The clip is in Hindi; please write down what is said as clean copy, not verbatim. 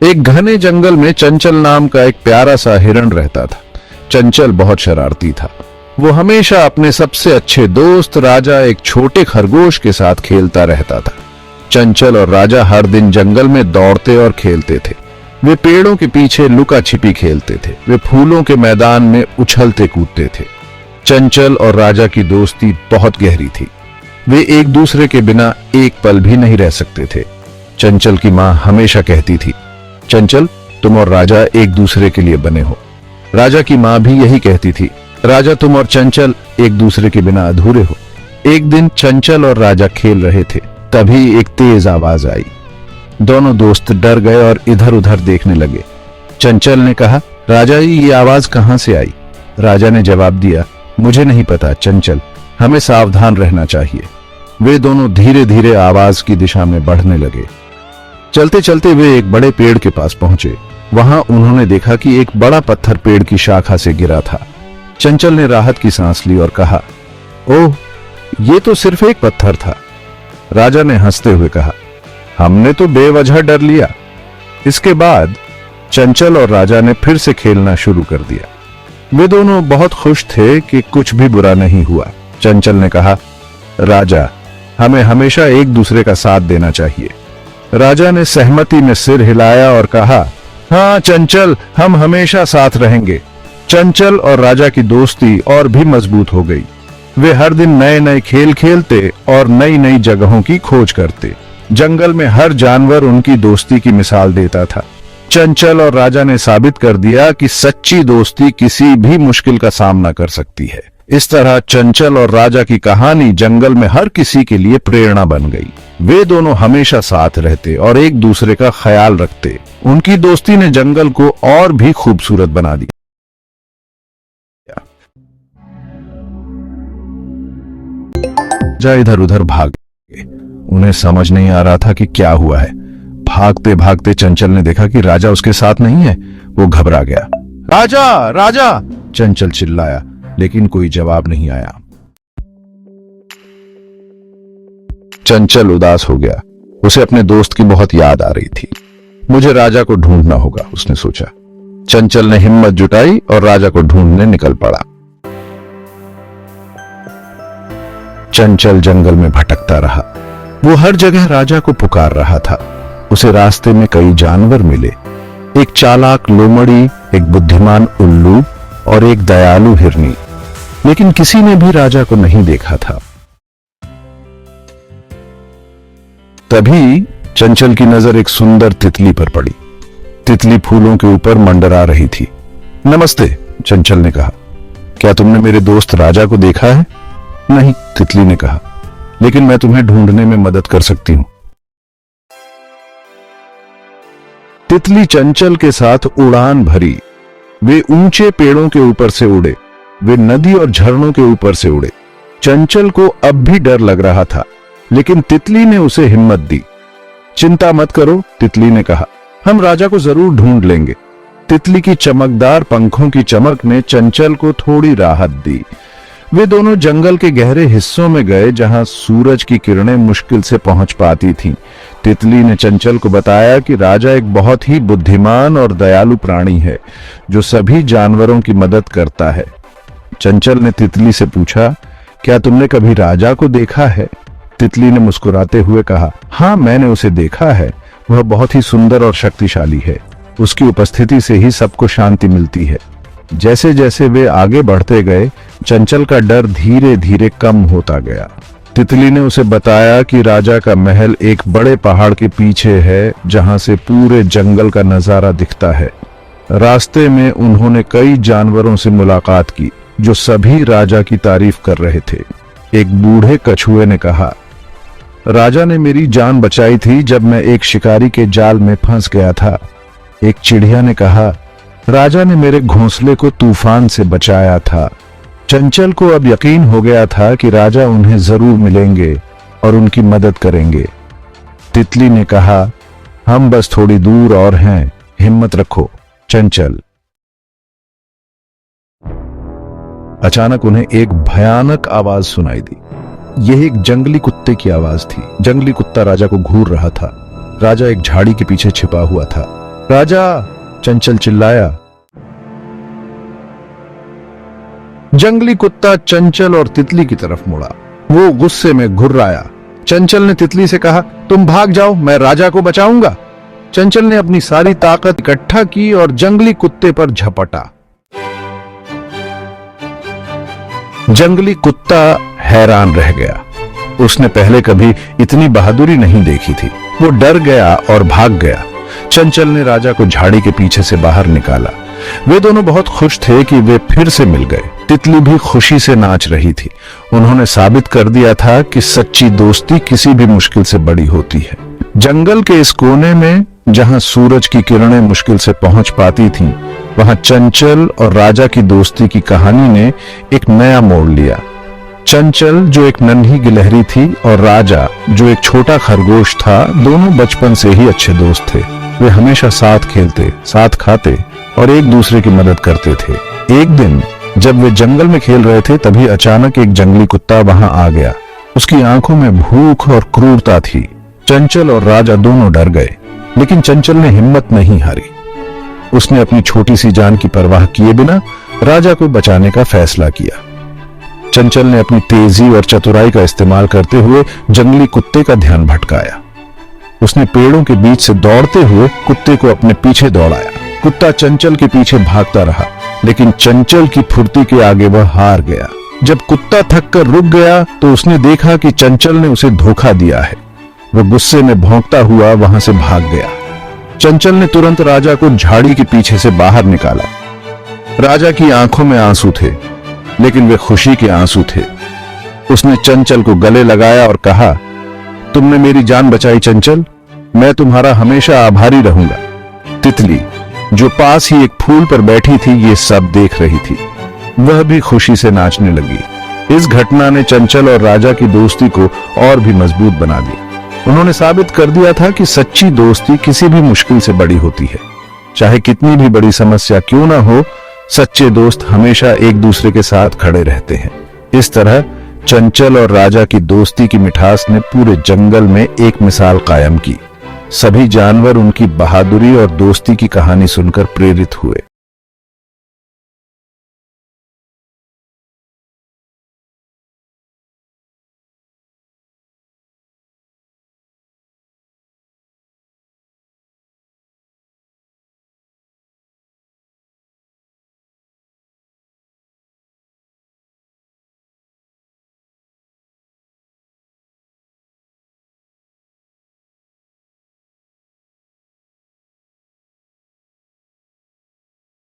एक घने जंगल में चंचल नाम का एक प्यारा सा हिरण रहता था। चंचल बहुत शरारती था। वो हमेशा अपने सबसे अच्छे दोस्त राजा एक छोटे खरगोश के साथ खेलता रहता था। चंचल और राजा हर दिन जंगल में दौड़ते और खेलते थे। वे पेड़ों के पीछे लुका छिपी खेलते थे। वे फूलों के मैदान में उछलते कूदते थे। चंचल और राजा की दोस्ती बहुत गहरी थी। वे एक दूसरे के बिना एक पल भी नहीं रह सकते थे। चंचल की माँ हमेशा कहती थी, चंचल, तुम और राजा एक दूसरे के लिए बने हो। राजा की माँ भी यही कहती थी, राजा, तुम और चंचल एक दूसरे के बिना अधूरे हो। एक दिन चंचल और राजा खेल रहे थे, तभी एक तेज आवाज आई। दोनों दोस्त डर गए और इधर उधर देखने लगे। चंचल ने कहा, राजा जी, ये आवाज कहां से आई? राजा ने जवाब दिया, मुझे नहीं पता चंचल, हमें सावधान रहना चाहिए। वे दोनों धीरे धीरे आवाज की दिशा में बढ़ने लगे। चलते चलते वे एक बड़े पेड़ के पास पहुंचे। वहां उन्होंने देखा कि एक बड़ा पत्थर पेड़ की शाखा से गिरा था। चंचल ने राहत की सांस ली और कहा, ओह, ये तो सिर्फ एक पत्थर था। राजा ने हंसते हुए कहा, हमने तो बेवजह डर लिया। इसके बाद चंचल और राजा ने फिर से खेलना शुरू कर दिया। वे दोनों बहुत खुश थे कि कुछ भी बुरा नहीं हुआ। चंचल ने कहा, राजा, हमें हमेशा एक दूसरे का साथ देना चाहिए। राजा ने सहमति में सिर हिलाया और कहा, हाँ चंचल, हम हमेशा साथ रहेंगे। चंचल और राजा की दोस्ती और भी मजबूत हो गई। वे हर दिन नए नए खेल खेलते और नई नई जगहों की खोज करते। जंगल में हर जानवर उनकी दोस्ती की मिसाल देता था। चंचल और राजा ने साबित कर दिया कि सच्ची दोस्ती किसी भी मुश्किल का सामना कर सकती है। इस तरह चंचल और राजा की कहानी जंगल में हर किसी के लिए प्रेरणा बन गई। वे दोनों हमेशा साथ रहते और एक दूसरे का ख्याल रखते। उनकी दोस्ती ने जंगल को और भी खूबसूरत बना दिया। राजा इधर उधर भागे। उन्हें समझ नहीं आ रहा था कि क्या हुआ है। भागते भागते चंचल ने देखा कि राजा उसके साथ नहीं है। वो घबरा गया। राजा, राजा, चंचल चिल्लाया, लेकिन कोई जवाब नहीं आया। चंचल उदास हो गया। उसे अपने दोस्त की बहुत याद आ रही थी। मुझे राजा को ढूंढना होगा, उसने सोचा। चंचल ने हिम्मत जुटाई और राजा को ढूंढने निकल पड़ा। चंचल जंगल में भटकता रहा। वो हर जगह राजा को पुकार रहा था। उसे रास्ते में कई जानवर मिले, एक चालाक लोमड़ी, एक बुद्धिमान उल्लू और एक दयालु हिरनी, लेकिन किसी ने भी राजा को नहीं देखा था। तभी चंचल की नजर एक सुंदर तितली पर पड़ी। तितली फूलों के ऊपर मंडरा रही थी। नमस्ते, चंचल ने कहा, क्या तुमने मेरे दोस्त राजा को देखा है? नहीं, तितली ने कहा, लेकिन मैं तुम्हें ढूंढने में मदद कर सकती हूं। तितली चंचल के साथ उड़ान भरी। वे ऊंचे पेड़ों के ऊपर से उड़े। वे नदी और झरनों के ऊपर से उड़े। चंचल को अब भी डर लग रहा था, लेकिन तितली ने उसे हिम्मत दी। चिंता मत करो, तितली ने कहा, हम राजा को जरूर ढूंढ लेंगे। तितली की चमकदार पंखों की चमक ने चंचल को थोड़ी राहत दी। वे दोनों जंगल के गहरे हिस्सों में गए, जहां सूरज की किरणें मुश्किल से पहुंच पाती थीं। तितली ने चंचल को बताया कि राजा एक बहुत ही बुद्धिमान और दयालु प्राणी है, जो सभी जानवरों की मदद करता है। चंचल ने तितली से पूछा, क्या तुमने कभी राजा को देखा है? तितली ने मुस्कुराते हुए कहा, हाँ, मैंने उसे देखा है। वह बहुत ही सुंदर और शक्तिशाली है। उसकी उपस्थिति से ही सबको शांति मिलती है। जैसे जैसे वे आगे बढ़ते गए, चंचल का डर धीरे धीरे कम होता गया। तितली ने उसे बताया कि राजा का महल एक बड़े पहाड़ के पीछे है, जहां से पूरे जंगल का नजारा दिखता है। रास्ते में उन्होंने कई जानवरों से मुलाकात की, जो सभी राजा की तारीफ कर रहे थे। एक बूढ़े कछुए ने कहा, राजा ने मेरी जान बचाई थी जब मैं एक शिकारी के जाल में फंस गया था। एक चिड़िया ने कहा, राजा ने मेरे घोंसले को तूफान से बचाया था। चंचल को अब यकीन हो गया था कि राजा उन्हें जरूर मिलेंगे और उनकी मदद करेंगे। तितली ने कहा, हम बस थोड़ी दूर और हैं, हिम्मत रखो चंचल। अचानक उन्हें एक भयानक आवाज सुनाई दी। यह एक जंगली कुत्ते की आवाज थी। जंगली कुत्ता राजा को घूर रहा था। राजा एक झाड़ी के पीछे छिपा हुआ था। राजा, चंचल चिल्लाया। जंगली कुत्ता चंचल और तितली की तरफ मुड़ा। वो गुस्से में घुर्राया। चंचल ने तितली से कहा, तुम भाग जाओ, मैं राजा को बचाऊंगा। चंचल ने अपनी सारी ताकत इकट्ठा की और जंगली कुत्ते पर झपटा। जंगली कुत्ता हैरान रह गया। उसने पहले कभी इतनी बहादुरी नहीं देखी थी। वो डर गया और भाग गया। चंचल ने राजा को झाड़ी के पीछे से बाहर निकाला। वे दोनों बहुत खुश थे कि वे फिर से मिल गए। तितली भी खुशी से नाच रही थी। उन्होंने साबित कर दिया था कि सच्ची दोस्ती किसी भी मुश्किल से बड़ी होती है। जंगल के इस कोने में जहां सूरज की किरणें मुश्किल से पहुंच पाती थीं, वहां चंचल और राजा की दोस्ती की कहानी ने एक नया मोड़ लिया। चंचल जो एक नन्ही गिलहरी थी और राजा जो एक छोटा खरगोश था, दोनों बचपन से ही अच्छे दोस्त थे। वे हमेशा साथ खेलते, साथ खाते और एक दूसरे की मदद करते थे। एक दिन जब वे जंगल में खेल रहे थे, तभी अचानक एक जंगली कुत्ता वहां आ गया। उसकी आंखों में भूख और क्रूरता थी। चंचल और राजा दोनों डर गए, लेकिन चंचल ने हिम्मत नहीं हारी। उसने अपनी छोटी सी जान की परवाह किए बिना राजा को बचाने का फैसला किया। चंचल ने अपनी तेजी और चतुराई का इस्तेमाल करते हुए जंगली कुत्ते का ध्यान भटकाया। उसने पेड़ों के बीच से दौड़ते हुए कुत्ते को अपने पीछे दौड़ाया। कुत्ता चंचल के पीछे भागता रहा, लेकिन चंचल की फुर्ती के आगे वह हार गया। जब कुत्ता थक कर रुक गया तो उसने देखा कि चंचल ने उसे धोखा दिया है। वह गुस्से में भौंकता हुआ वहां से भाग गया। चंचल ने तुरंत राजा को झाड़ी के पीछे से बाहर निकाला। राजा की आंखों में आंसू थे, लेकिन वे खुशी के आंसू थे। उसने चंचल को गले लगाया और कहा, तुमने मेरी जान बचाई चंचल, मैं तुम्हारा हमेशा आभारी रहूंगा। तितली जो पास ही एक फूल पर बैठी थी, ये सब देख रही थी। वह भी खुशी से नाचने लगी। इस घटना ने चंचल और राजा की दोस्ती को और भी मजबूत बना दिया। उन्होंने साबित कर दिया था कि सच्ची दोस्ती किसी भी मुश्किल से बड़ी होती है। चाहे कितनी भी बड़ी समस्या क्यों ना हो, सच्चे दोस्त हमेशा एक दूसरे के साथ खड़े रहते हैं। इस तरह चंचल और राजा की दोस्ती की मिठास ने पूरे जंगल में एक मिसाल कायम की। सभी जानवर उनकी बहादुरी और दोस्ती की कहानी सुनकर प्रेरित हुए।